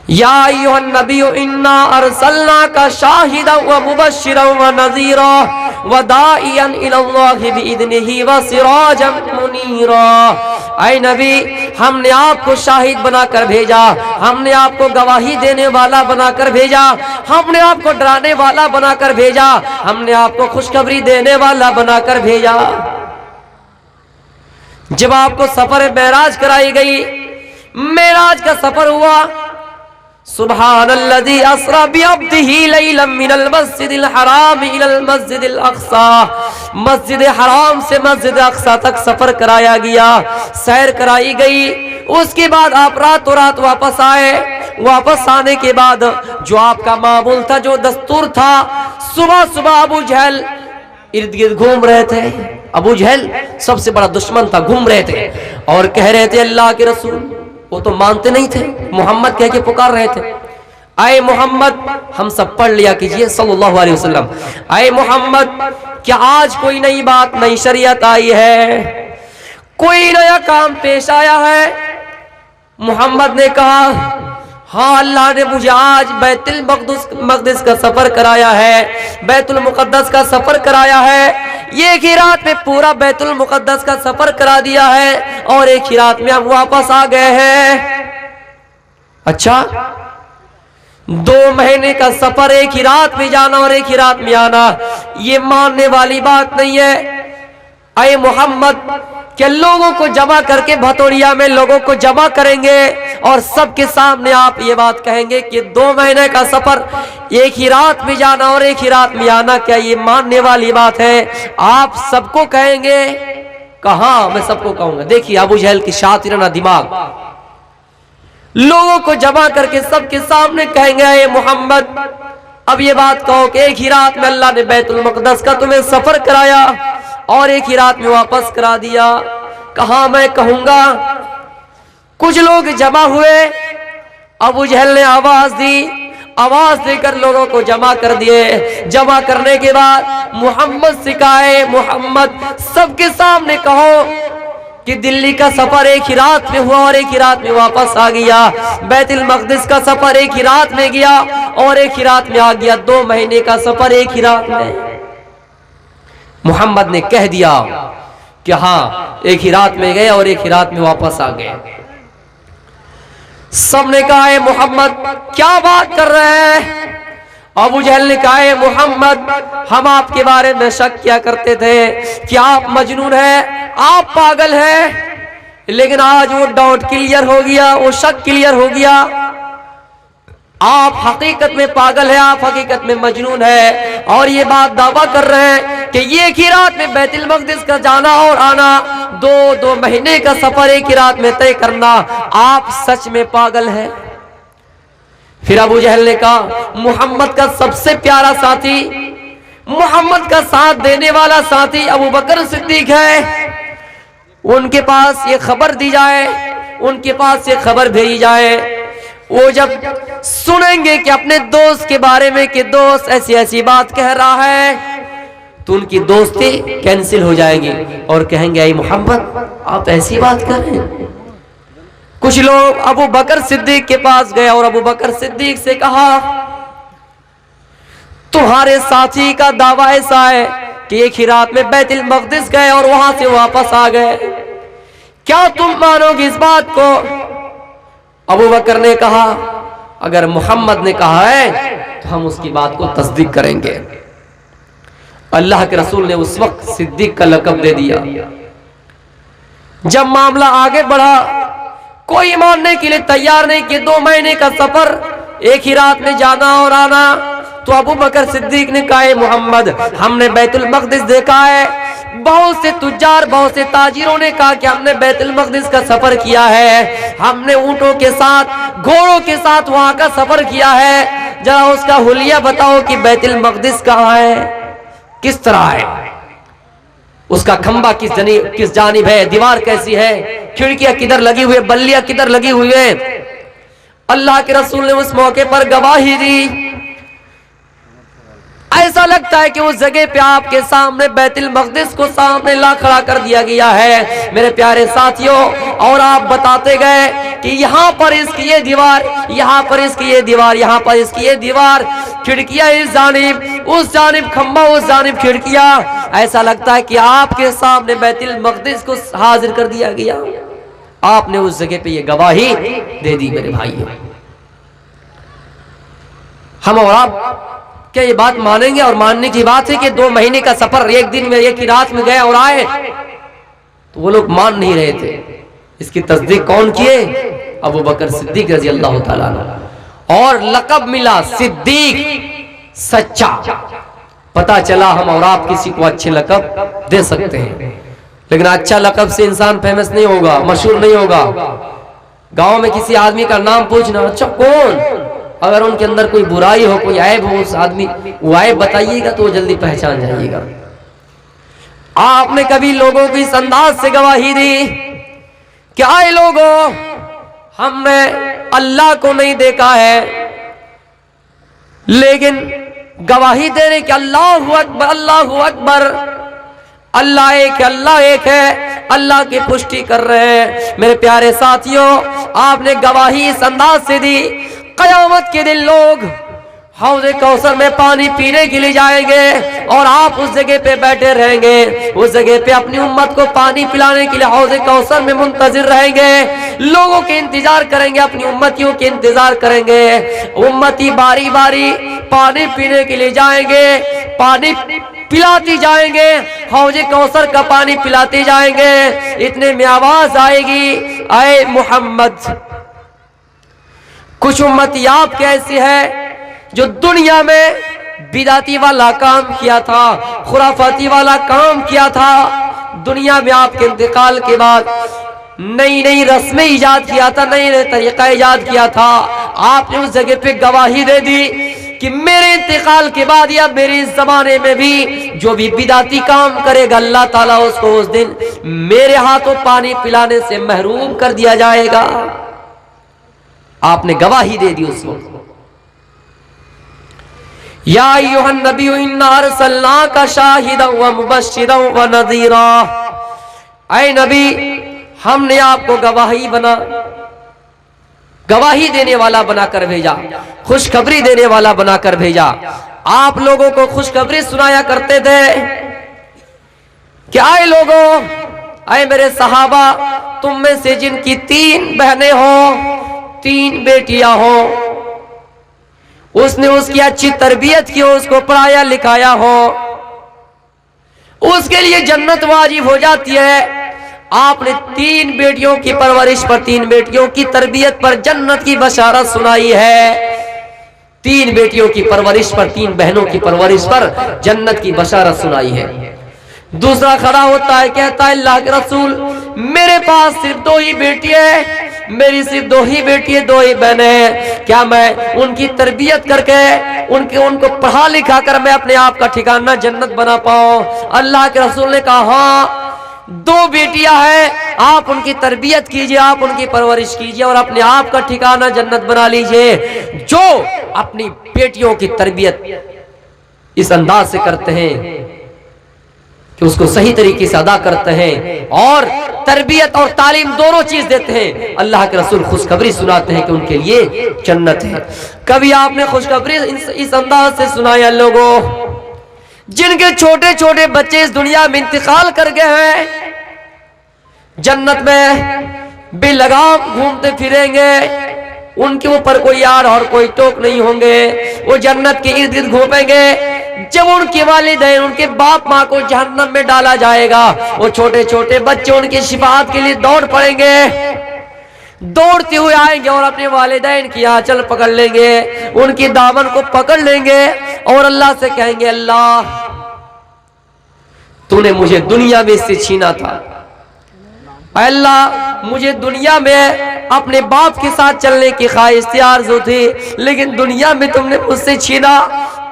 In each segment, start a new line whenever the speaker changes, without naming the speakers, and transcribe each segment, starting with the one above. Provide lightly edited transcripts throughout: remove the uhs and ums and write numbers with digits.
या अय्युहन नबिय्यु इन्ना अरसलनाका शाहिदन व मुबश्शिरन व नज़ीरा व दाइयन इलल्लाहि बिइज़्निही व सिराजन मुनीरा। ऐ नबी, हमने आपको शाहिद बनाकर भेजा, हमने आपको गवाही देने वाला बनाकर भेजा, हमने आपको डराने वाला बनाकर भेजा, हमने आपको खुशखबरी देने वाला बनाकर भेजा। जब आपको सफर मेराज कराई गई, मेराज का सफर हुआ, सुब्हानल्लज़ी अस्रा बिअब्दिही लैलन मिनल मस्जिदिल हराम इलल मस्जिदिल अक़सा। मस्जिद हराम से मस्जिद अक़सा तक सफर कराया गया, सैर कराई गई। उसके बाद आप रातों रात वापस आए। वापस आने के बाद जो आपका मामूल था, जो दस्तूर था, सुबह सुबह अबू जहल इर्द गिर्द घूम रहे थे। अबू जहल सबसे बड़ा दुश्मन था, घूम रहे थे और कह रहे थे अल्लाह के रसूल। वो तो मानते नहीं थे, मोहम्मद कह के पुकार रहे थे, आए मोहम्मद, हम सब पढ़ लिया कीजिए सल्लल्लाहु अलैहि वसल्लम, आए मोहम्मद, क्या आज कोई नई बात, नई शरीयत आई है, कोई नया काम पेश आया है? मोहम्मद ने कहा, हाँ, अल्लाह ने मुझे आज बैतुल मक़दिस का सफर कराया है, बैतुल मुक़द्दस का सफर कराया है। एक ही रात में पूरा बैतुल मुक़द्दस का सफर करा दिया है और एक ही रात में हम वापस आ गए हैं। अच्छा, 2 महीने का सफर, एक ही रात में जाना और एक ही रात में आना, ये मानने वाली बात नहीं है। अय मोहम्मद, क्या लोगों को जमा करके भतोड़िया में लोगों को जमा करेंगे और सबके सामने आप ये बात कहेंगे कि 2 महीने का सफर, एक ही रात में जाना और एक ही रात में आना, क्या ये मानने वाली बात है? आप सबको कहेंगे? कहाँ मैं सबको कहूंगा। देखिए अबू जहल की शातिराना दिमाग, लोगों को जमा करके सबके सामने कहेंगे, ए मोहम्मद, अब ये बात कहो कि एक ही रात में अल्लाह ने बैतुल मक़दस का तुम्हें सफर कराया और एक ही रात में वापस करा दिया। कहाँ मैं कहूंगा। कुछ लोग जमा हुए, अबू जहल ने आवाज दी, आवाज देकर लोगों को जमा कर दिए। जमा करने के बाद मोहम्मद सिखाए, मोहम्मद, सबके सामने कहो कि दिल्ली का सफर एक ही रात में हुआ और एक ही रात में वापस आ गया, बैतुल मक़दिस का सफर एक ही रात में गया और एक ही रात में आ गया, 2 महीने का सफर एक ही रात में। मोहम्मद ने कह दिया कि हाँ, एक ही रात में गए और एक ही रात में वापस आ गए। सबने कहा, है मोहम्मद, क्या बात कर रहे हैं? अबू जहल ने कहा, है मोहम्मद, हम आपके बारे में शक किया करते थे कि आप मजनून हैं, आप पागल हैं, लेकिन आज वो डाउट क्लियर हो गया, वो शक क्लियर हो गया। आप हकीकत में पागल है, आप हकीकत में मजनून है और ये बात दावा कर रहे हैं कि एक ही रात में बैतुल मक़दिस का जाना और आना, 2 महीने का सफर एक ही रात में तय करना, आप सच में पागल है। फिर अबू जहल ने कहा, मोहम्मद का सबसे प्यारा साथी, मोहम्मद का साथ देने वाला साथी अबू बकर सिद्दीक है, उनके पास ये खबर दी जाए, उनके पास ये खबर भेजी जाए। वो जब सुनेंगे कि अपने दोस्त के बारे में कि दोस्त ऐसी ऐसी बात कह रहा है, तो उनकी दोस्ती कैंसिल हो जाएगी और कहेंगे, ऐ मोहम्मद, आप ऐसी बात कर रहे हैं। कुछ लोग अबू बकर सिद्दीक के पास गए और अबू बकर सिद्दीक से कहा, तुम्हारे साथी का दावा ऐसा है कि एक ही रात में बैतुल मक़दिस गए और वहां से वापस आ गए, क्या तुम मानोगे इस बात को? अबू बकर ने कहा, अगर मोहम्मद ने कहा है तो हम उसकी बात को तस्दीक करेंगे। अल्लाह के रसूल ने उस वक्त सिद्दीक का लक़ब दे दिया। जब मामला आगे बढ़ा, कोई मानने के लिए तैयार नहीं कि 2 महीने का सफर एक ही रात में जाना और आना, तो अबू बकर सिद्दीक ने कहा, मोहम्मद, हमने बैतुल मक़दिस देखा है, बहुत से तुज्जार, बहुत से ताजिरों ने कहा कि हमने बैतुल मक़दिस का सफर किया है, हमने ऊंटों के साथ, घोड़ों के साथ वहां का सफर किया है, जरा उसका हुलिया बताओ कि बैतुल मक़दिस कहाँ है, किस तरह है, उसका खंबा किस जानिब है, दीवार कैसी है, खिड़कियां किधर लगी हुई है, बल्लियां किधर लगी हुई है। अल्लाह के रसूल ने उस मौके पर गवाही दी। ऐसा लगता है कि उस जगह पे आपके सामने बैतुल मक़दिस को सामने ला खड़ा कर दिया गया है मेरे प्यारे साथियों। और आप बताते गए कि यहाँ पर इसकी ये दीवार, यहाँ पर इसकी ये दीवार, यहाँ पर इसकी ये दीवार, खिड़कियां इस जानिब, उस जानिब खंबा, उस जानिब खिड़कियां। ऐसा लगता है कि आपके सामने बैतुल मक़दिस को हाजिर कर दिया गया। आपने उस जगह पे ये गवाही दे दी मेरे भाइयों। हम और आप क्या ये बात मानेंगे? और मानने की बात है कि 2 महीने का सफर एक दिन में, एक ही रात में गए और आए, तो वो लोग मान नहीं रहे थे। इसकी तस्दीक कौन किए? अबू बकर सिद्दीक रज़ी अल्लाह ताला अन्हु। और लक़ब मिला सिद्दीक, सच्चा। पता चला हम और आप किसी को अच्छे लक़ब दे सकते हैं, लेकिन अच्छा लक़ब से इंसान फेमस नहीं होगा, मशहूर नहीं होगा। गांव में किसी आदमी का नाम पूछना, अच्छा कौन, अगर उनके अंदर कोई बुराई हो, कोई ऐब हो, उस आदमी वो ऐब बताइएगा तो वो जल्दी पहचान जाइएगा। आपने कभी लोगों को इस अंदाज से गवाही दी कि आए लोगों, हमने अल्लाह को नहीं देखा है, लेकिन गवाही दे रहे कि अल्लाहु अकबर, अल्लाहु अकबर, अल्लाह एक है, अल्लाह एक है, अल्लाह की पुष्टि कर रहे हैं। मेरे प्यारे साथियों, आपने गवाही इस अंदाज से दी, क़यामत के दिन लोग हौज़े कौसर में पानी पीने के लिए जाएंगे और आप उस जगह पे बैठे रहेंगे। उस जगह पे अपनी उम्मत को पानी पिलाने के लिए हौज़े कौसर में मुंतज़िर रहेंगे, लोगों के इंतजार करेंगे, अपनी उम्मतियों के इंतजार करेंगे। उम्मती बारी बारी पानी पीने के लिए जाएंगे, पानी पिलाती जाएंगे, हौज़े कौसर का पानी पिलाते जाएंगे। इतने में आवाज आएगी, आए मोहम्मद। कुछ उम्मती आपके ऐसी है जो दुनिया में बिदाती वाला काम किया था, खुराफाती वाला काम किया था। दुनिया में आपके इंतकाल के बाद नई नई रस्में इजाद किया था, नई नई तरीका इजाद किया था। आपने उस जगह पे गवाही दे दी कि मेरे इंतकाल के बाद या मेरे इस जमाने में भी जो भी बिदाती काम करेगा, अल्लाह ताला उसको उस दिन मेरे हाथों पानी पिलाने से महरूम कर दिया जाएगा। आपने गवाही दे दी उस वक्त। या अय्युहन नबी इन्ना अर्सलनाका शाहिदन व मुबश्शिरन व नज़ीरा। ऐ नबी, हमने आपको गवाही देने वाला बनाकर भेजा, खुशखबरी देने वाला बनाकर भेजा। आप लोगों को खुशखबरी सुनाया करते थे कि आए लोगों, आए मेरे सहाबा, तुम में से जिनकी 3 बहनें हो, 3 बेटियां हो, उसने उसकी अच्छी तरबियत की हो, उसको पढ़ाया लिखाया हो, उसके लिए जन्नत वाजिब हो जाती है। आपने 3 बेटियों की परवरिश पर, 3 बेटियों की तरबियत पर जन्नत की बशारत सुनाई है। 3 बेटियों की परवरिश पर, 3 बहनों की परवरिश पर जन्नत की बशारत सुनाई है। दूसरा खड़ा होता है, कहता है अल्लाह के रसूल, मेरे पास सिर्फ 2 ही बेटी है, मेरी सिर्फ 2 ही बेटी है, 2 ही बहनें हैं, क्या मैं उनकी तरबियत करके उनको पढ़ा लिखा कर मैं अपने आप का ठिकाना जन्नत बना पाऊं? अल्लाह के रसूल ने कहा, हाँ 2 बेटियां हैं, आप उनकी तरबियत कीजिए, आप उनकी परवरिश कीजिए और अपने आप का ठिकाना जन्नत बना लीजिए। जो अपनी बेटियों की तरबियत इस अंदाज से करते हैं कि उसको सही तरीके से अदा करते हैं और तरबियत और तालीम दोनों चीज देते हैं, अल्लाह के रसूल खुशखबरी सुनाते हैं कि उनके लिए जन्नत है। कभी आपने खुशखबरी इस अंदाज से सुनाया लोगों, जिनके छोटे छोटे बच्चे इस दुनिया में इंतकाल कर गए हैं, जन्नत में बेलगाम घूमते फिरेंगे, उनके ऊपर कोई यार और कोई टोक नहीं होंगे, वो जन्नत के इर्द गिर्द घूमेंगे। जब उनके वालिदैन, उनके बाप माँ को जहन्नम में डाला जाएगा, वो छोटे छोटे बच्चे उनकी शिफाअत के लिए दौड़ पड़ेंगे, दौड़ते हुए आएंगे और अपने वालिदैन की आंचल पकड़ लेंगे, उनकी दामन को पकड़ लेंगे और अल्लाह से कहेंगे, अल्लाह तूने मुझे दुनिया में इससे छीना था, अल्लाह मुझे दुनिया में अपने बाप के साथ चलने की ख्वाहिश थी, आरज़ू थी, लेकिन दुनिया में तुमने मुझसे छीना,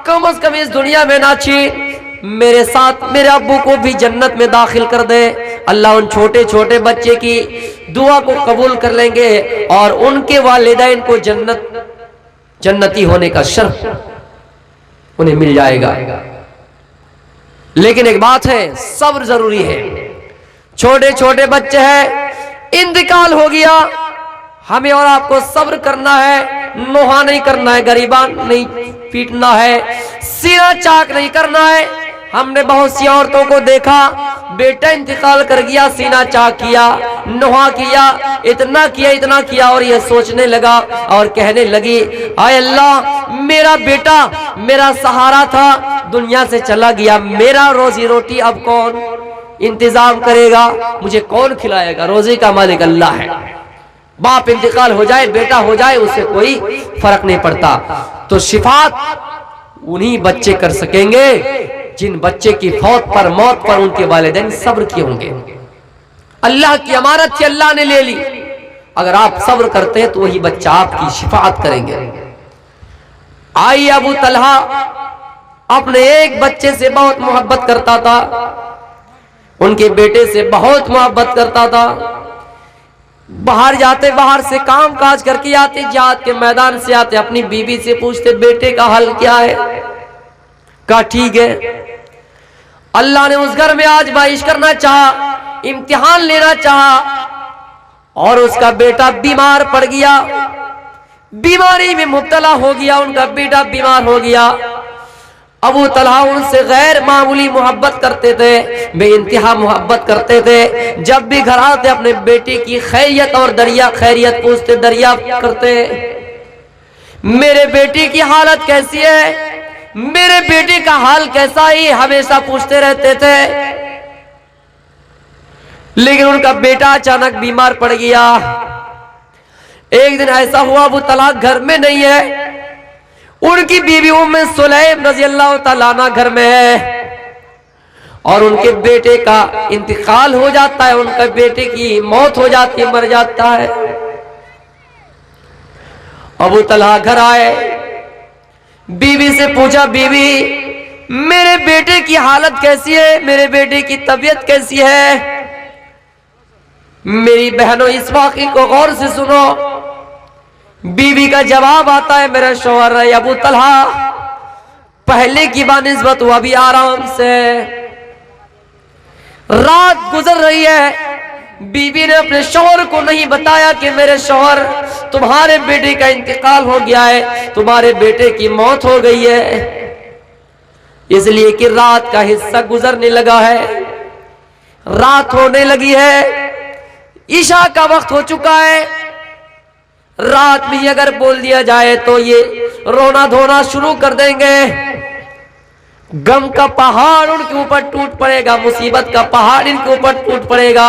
कम से कम इस दुनिया में ना छीन, मेरे साथ मेरे अब्बू को भी जन्नत में दाखिल कर दे। अल्लाह उन छोटे छोटे बच्चे की दुआ को कबूल कर लेंगे और उनके वालिदैन को जन्नती होने का शर्फ उन्हें मिल जाएगा। लेकिन एक बात है, सब्र जरूरी है। छोटे छोटे बच्चे हैं, इंतकाल हो गया, हमें और आपको सब्र करना है, नोहा नहीं करना है, गरीबान नहीं पीटना है, सीना चाक नहीं करना है। हमने बहुत सी औरतों को देखा, बेटा इंतकाल कर गया, सीना चाक किया, नोहा किया, इतना किया और ये सोचने लगा और कहने लगी, आय अल्लाह, मेरा बेटा मेरा सहारा था, दुनिया से चला गया, मेरा रोजी रोटी अब कौन इंतजाम करेगा, मुझे कौन खिलाएगा? रोजी का मालिक अल्लाह है। बाप इंतकाल हो जाए, बेटा हो जाए, उससे कोई फर्क नहीं पड़ता। तो शिफात उन्हीं बच्चे कर सकेंगे जिन बच्चे की मौत पर उनके वालिदैन सब्र किए होंगे। अल्लाह की अमानत थी, अल्लाह ने ले ली, अगर आप सब्र करते हैं तो वही बच्चा आपकी शिफात करेंगे। आई अबू तलहा अपने एक बच्चे से बहुत मोहब्बत करता था, उनके बेटे से बहुत मोहब्बत करता था। बाहर जाते, बाहर से काम काज करके आते, जिहाद के मैदान से आते, अपनी बीवी से पूछते, बेटे का हाल क्या है? कहा ठीक है। अल्लाह ने उस घर में आजमाइश करना चाहा, इम्तिहान लेना चाहा, और उसका बेटा बीमार पड़ गया, बीमारी में मुब्तला हो गया, उनका बेटा बीमार हो गया। अबू तलहा उनसे गैर मामूली मोहब्बत करते थे, बेइंतहा मोहब्बत करते थे। जब भी घर आते अपने बेटे की खैरियत और दरिया खैरियत पूछते, दरिया करते, मेरे बेटे की हालत कैसी है, मेरे बेटे का हाल कैसा है, हमेशा पूछते रहते थे। लेकिन उनका बेटा अचानक बीमार पड़ गया। एक दिन ऐसा हुआ, अबू तलहा घर में नहीं है, उनकी बीवी उम्मे सुलैम रज़ी अल्लाह तआला अन्हा घर में है, और उनके बेटे का इंतकाल हो जाता है, उनके बेटे की मौत हो जाती है, मर जाता है। अबू तलहा घर आए, बीवी से पूछा, बीवी मेरे बेटे की हालत कैसी है, मेरे बेटे की तबीयत कैसी है? मेरी बहनों, इस वाक़े को गौर से सुनो। बीवी का जवाब आता है, मेरा शौहर है अबू तलहा पहले की बानिस्बत वो अभी आराम से। रात गुजर रही है, बीवी ने अपने शौहर को नहीं बताया कि मेरे शौहर, तुम्हारे बेटे का इंतकाल हो गया है, तुम्हारे बेटे की मौत हो गई है। इसलिए कि रात का हिस्सा गुजरने लगा है, रात होने लगी है, ईशा का वक्त हो चुका है। रात में अगर बोल दिया जाए तो ये रोना धोना शुरू कर देंगे, गम का पहाड़ उनके ऊपर टूट पड़ेगा, मुसीबत का पहाड़ इनके ऊपर टूट पड़ेगा।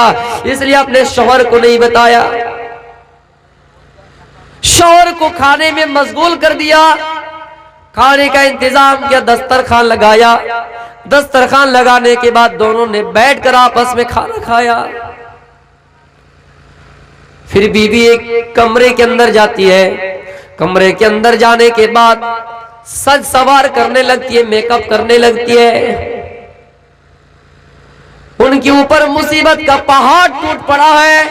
इसलिए अपने शौहर को नहीं बताया, शौहर को खाने में मशगूल कर दिया, खाने का इंतजाम किया, दस्तरखान लगाया। दस्तरखान लगाने के बाद दोनों ने बैठकर आपस में खाना खाया। फिर बीवी एक कमरे के अंदर जाती है, कमरे के अंदर जाने के बाद सज सवार करने लगती है, मेकअप करने लगती है। उनके ऊपर मुसीबत का पहाड़ टूट पड़ा है,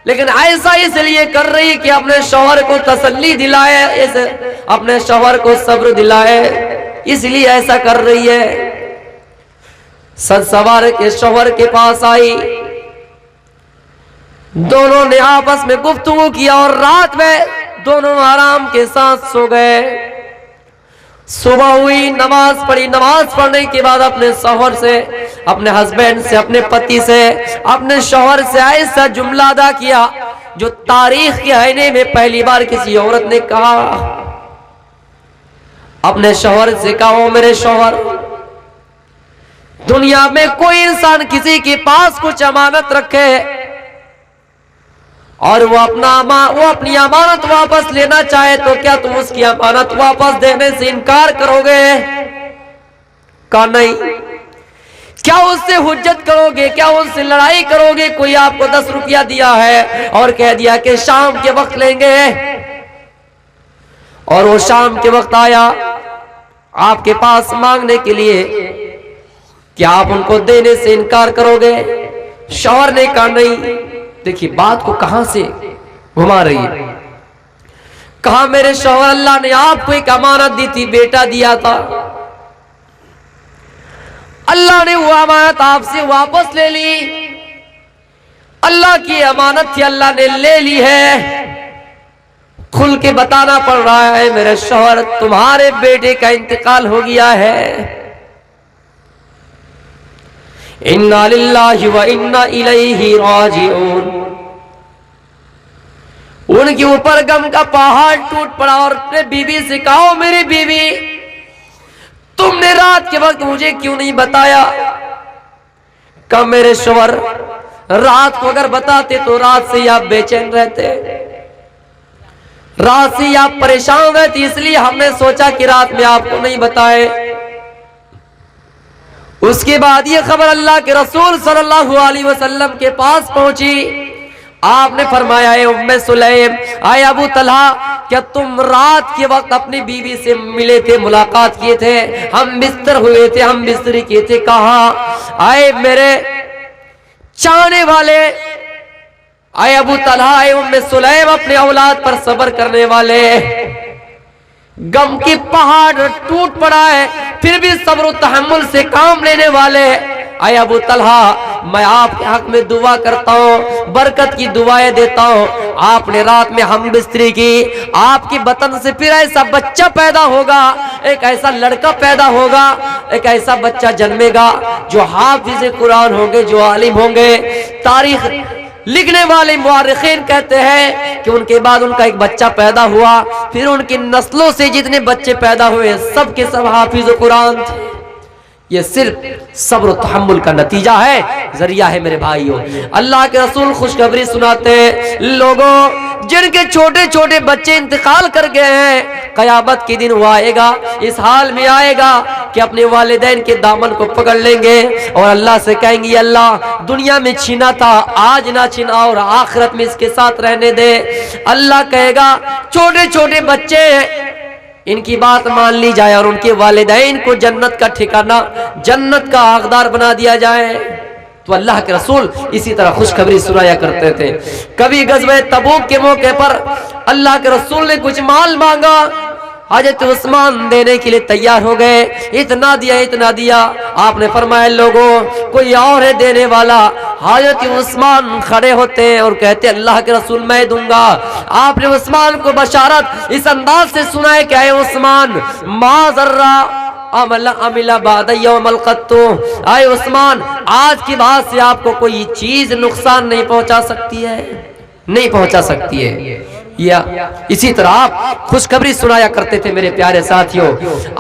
लेकिन ऐसा इसलिए कर रही कि अपने शौहर को तसल्ली दिलाए, अपने शौहर को सब्र दिलाए, इसलिए ऐसा कर रही है। सज सवार के शौहर के पास आई, दोनों ने आपस में गुफ्तगू किया और रात में दोनों आराम के साथ सो गए। सुबह हुई, नमाज पढ़ी, नमाज पढ़ने के बाद अपने शौहर से, अपने हस्बैंड से, अपने पति से, अपने शौहर से ऐसा जुमला अदा किया जो तारीख के आईने में पहली बार किसी औरत ने कहा। अपने शौहर से कहा, ओ मेरे शौहर, दुनिया में कोई इंसान किसी के पास कुछ अमानत रखे और वो अपनी अमानत वापस लेना चाहे तो क्या तुम उसकी अमानत वापस देने से इनकार करोगे? कहा नहीं। क्या उससे हुज्जत करोगे? क्या उससे लड़ाई करोगे? कोई आपको 10 रुपया दिया है और कह दिया कि शाम के वक्त लेंगे, और वो शाम के वक्त आया आपके पास मांगने के लिए, क्या आप उनको देने से इनकार करोगे? शौहर ने कहा नहीं। देखिए बात को कहां से घुमा रही है। कहा, मेरे शौहर, अल्लाह ने आपको एक अमानत दी थी, बेटा दिया था, अल्लाह ने वो अमानत आपसे वापस ले ली। अल्लाह की अमानत थी, अल्लाह ने ले ली है। खुल के बताना पड़ रहा है, मेरे शौहर तुम्हारे बेटे का इंतकाल हो गया है। इन्ना लिल्लाहि व इन्ना इलैहि राजिऊन। उनके ऊपर गम का पहाड़ टूट पड़ा और अपने बीवी से कहा, मेरी बीवी तुमने रात के वक्त मुझे क्यों नहीं बताया? कब मेरे शौहर रात को अगर बताते तो रात से आप बेचैन रहते, रात से आप परेशान रहते, इसलिए हमने सोचा कि रात में आपको नहीं बताए। उसके बाद ये खबर अल्लाह के रसूल सल्लल्लाहु अलैहि वसल्लम के पास पहुंची। आपने फरमाया, ए उम्मे सुलैम, आए अबू तलहा, क्या तुम रात के वक्त अपनी बीवी से मिले थे, मुलाकात किए थे? हम बिस्तर हुए थे, हम बिस्तरी किए थे। कहा, आए मेरे चाहने वाले, आए अबू तलहा, आए उम्मे सुलैम, अपने औलाद पर सब्र करने वाले, गम की पहाड़ टूट पड़ा है फिर भी सब्र और तहम्मुल से काम लेने वाले, आए अबू तलहा, मैं आपके हक में दुआ करता हूँ, बरकत की दुआएं देता हूँ। आपने रात में हम बिस्तरी की, आपके बतन से फिर ऐसा बच्चा पैदा होगा, एक ऐसा लड़का पैदा होगा, एक ऐसा बच्चा जन्मेगा जो हाफिज कुरान होंगे, जो आलिम होंगे। तारीख लिखने वाले मुअर्रिखीन कहते हैं कि उनके बाद उनका एक बच्चा पैदा हुआ, फिर उनकी नस्लों से जितने बच्चे पैदा हुए सब के सब हाफिज कुरान थे। ये सिर्फ सब्र और तहम्मुल का नतीजा है, जरिया है मेरे भाइयों। अल्लाह के रसूल खुशखबरी सुनाते हैं, लोगों जिनके छोटे छोटे बच्चे इंतकाल कर गए हैं, कयामत के दिन वो आएगा, इस हाल में आएगा कि अपने वालिदैन के दामन को पकड़ लेंगे और अल्लाह से कहेंगे, अल्लाह दुनिया में छीना था, आज ना छीना और आखिरत में इसके साथ रहने दे। अल्लाह कहेगा, छोटे छोटे बच्चे इनकी बात मान ली जाए और उनके वालिदैन को जन्नत का ठिकाना, जन्नत का हकदार बना दिया जाए। तो अल्लाह के रसूल इसी तरह खुशखबरी सुनाया करते थे। कभी गज़वे तबूक के मौके पर अल्लाह के रसूल ने कुछ माल मांगा, हजरत उस्मान देने के लिए तैयार हो गए, इतना दिया इतना दिया। आपने फरमाया, लोगों कोई और है देने वाला। हजरत उस्मान खड़े होते हैं और कहते, अल्लाह के रसूल मैं दूंगा। आपने उस्मान को बशारत इस अंदाज से सुनाए, क्या है उस्मान, मा जर्रा अमिला बाद यौमल क़त्तु, आए उस्मान आज की बात से आपको कोई चीज नुकसान नहीं पहुंचा सकती है, नहीं पहुंचा सकती है। या इसी तरह आप खुशखबरी सुनाया करते थे मेरे प्यारे साथियों।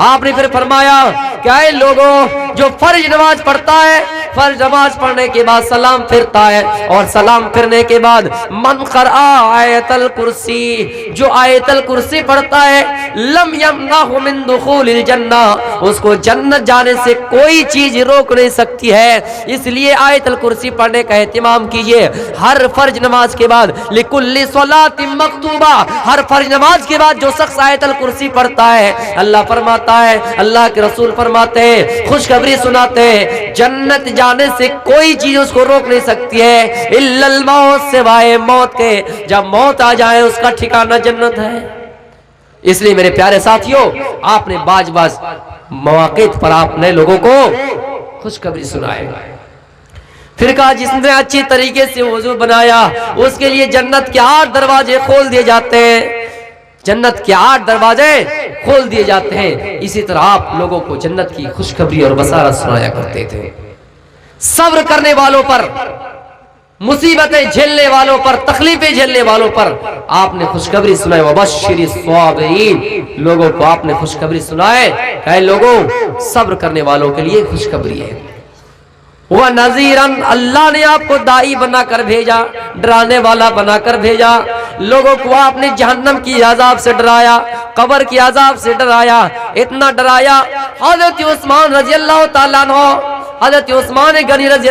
आपने फिर फरमाया, क्या है लोगों जो फर्ज नमाज पढ़ता है, फर्ज नमाज पढ़ने के बाद सलाम फिरता है और सलाम फिरने के बाद मन क़रा आयतल कुर्सी, जो आयतल कुर्सी पढ़ता है, लम यमनाहु मिन दुखूलिल जन्ना, उसको जन्नत जाने से कोई चीज रोक नहीं सकती है। इसलिए आयतल कुर्सी पढ़ने का एहतिमाम कीजिए हर फर्ज नमाज के बाद। लिकुल्ली सलातिन मक्तूबा, हर फर्ज नमाज के बाद जो शख्स आयतल कुर्सी पढ़ता है, अल्लाह फरमाता है, अल्लाह के रसूल फरमाते हैं, खुशखबरी सुनाते हैं, जन्नत जाने से कोई चीज उसको रोक नहीं सकती है, इल्लल मौत, सिवाय मौत के। जब मौत आ जाए उसका ठिकाना जन्नत है। इसलिए मेरे प्यारे साथियों, आपने बाज बाज मौके पर आपने लोगों को खुशखबरी सुनाए। फिर कहा, जिसने अच्छी तरीके से वजू बनाया उसके लिए जन्नत के 8 दरवाजे खोल दिए जाते हैं, जन्नत के 8 दरवाजे खोल दिए जाते हैं। इसी तरह आप लोगों को जन्नत की खुशखबरी और बसारत सुनाया करते थे। सब्र करने वालों पर, मुसीबतें झेलने वालों पर, तकलीफें झेलने वालों पर आपने खुशखबरी सुनाई। वबश्शिरी स्वाबिरीन, लोगों को आपने खुशखबरी सुनाए, कहे लोगों सब्र करने वालों के लिए खुशखबरी है। वह नज़ीरन, अल्लाह ने आपको दाई बनाकर भेजा, डराने वाला बनाकर भेजा। लोगों को आपने जहन्नम की अजाब से डराया, कब्र की अजाब से डराया, इतना डराया हज़रत उस्मान रज़ी अल्लाह तआला अन्हु, हज़रत उस्मान गनी रज़ी